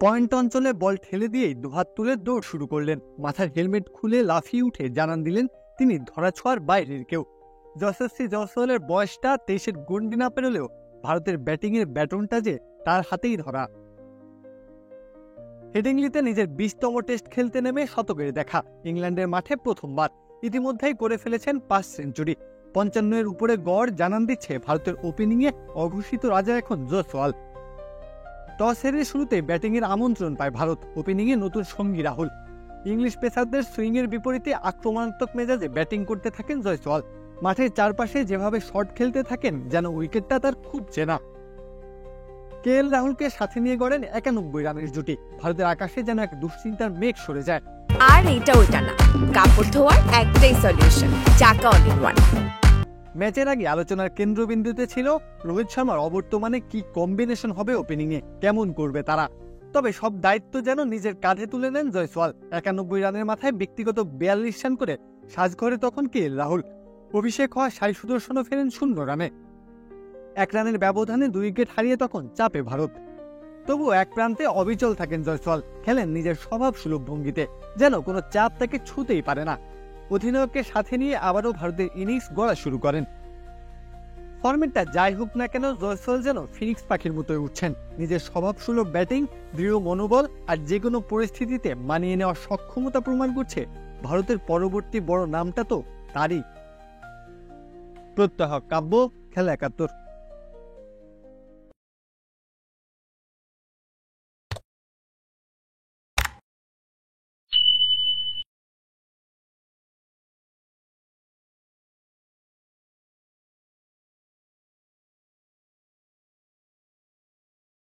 Point অঞ্চলে বল ঠেলে দিয়েই দুহাত তুলে দৌড় শুরু করলেন। মাথার হেলমেট খুলে লাফিয়ে উঠে জানান দিলেন তিনি ধরাছোঁয়ার বাইরের কেউ। যশস্বী জয়সওয়ালের বয়সটা 23-এর গণ্ডি না পেরোলেও ভারতের ব্যাটিংয়ের ব্যাটনটা যে তার হাতেই ধরা। হেডিংলিতে নিজের 20তম টেস্ট খেলতে নেমে শতকের দেখা। ইংল্যান্ডের মাঠে প্রথমবার, ইতিমধ্যেই করে ফেলেছেন 5 সেঞ্চুরি। 55-এর উপরে গড় জানান দিচ্ছে ভারতের ওপেনিংয়ে অঘোষিত রাজা এখন জয়সওয়াল। টস হেরে শুরুতে ব্যাটিংয়ের আমন্ত্রণ পায় ভারত। ওপেনিংয়ে নতুন সঙ্গী রাহুল। ইংলিশ পেসারদের সুইংয়ের বিপরীতে আক্রমণাত্মক মেজাজে ব্যাটিং করতে থাকেন জয়সওয়াল। মাঠের চারপাশে যেভাবে শট খেলতে থাকেন যেন উইকেটটা তার খুব চেনা। কেএল রাহুলকে সাথে নিয়ে গড়েন 91 রানের জুটি। ভারতের আকাশে যেন এক দুশ্চিন্তার মেঘ সরে যায়। আর এটা ওইটা না, কাপড় ধোয়ার একটাই সলিউশন, চাকা অল ইন ওয়ান। ম্যাচের আগে আলোচনার কেন্দ্রবিন্দুতে ছিল রোহিত শর্মার অবর্তমানে কি কম্বিনেশন হবে ওপেনিংয়ে, কেমন করবে তারা। তবে সব দায়িত্ব যেন নিজের কাঁধে তুলে নেন জয়সওয়াল। 91 রানের মাথায় ব্যক্তিগত 42 রান করে সাজঘরে তখন কেএল রাহুল। অভিষেক হওয়া সাই সুদর্শনও ফেরেন 0 রানে। 1 রানের ব্যবধানে 2 উইকেট হারিয়ে তখন চাপে ভারত। তবুও এক প্রান্তে অবিচল থাকেন জয়সওয়াল। খেলেন নিজের স্বভাব সুলভ ভঙ্গিতে, যেন কোনো চাপ তাকে ছুঁতেই পারে না। অধিনায়ককে সাথে নিয়ে আবারও ভারতের ইনিংস গড়া শুরু করেন। ফরম্যাটটা যাই হোক না কেন, জয়সওয়াল যেন ফিনিক্স পাখির মতোই উঠছেন। নিজের স্বভাবসুলভ ব্যাটিং, দৃঢ় মনোবল আর যে কোনো পরিস্থিতিতে মানিয়ে নেওয়ার সক্ষমতা প্রমাণ করছে ভারতের পরবর্তী বড় নামটা তো তারই। প্রত্যহ কাব্য, খেলা 71।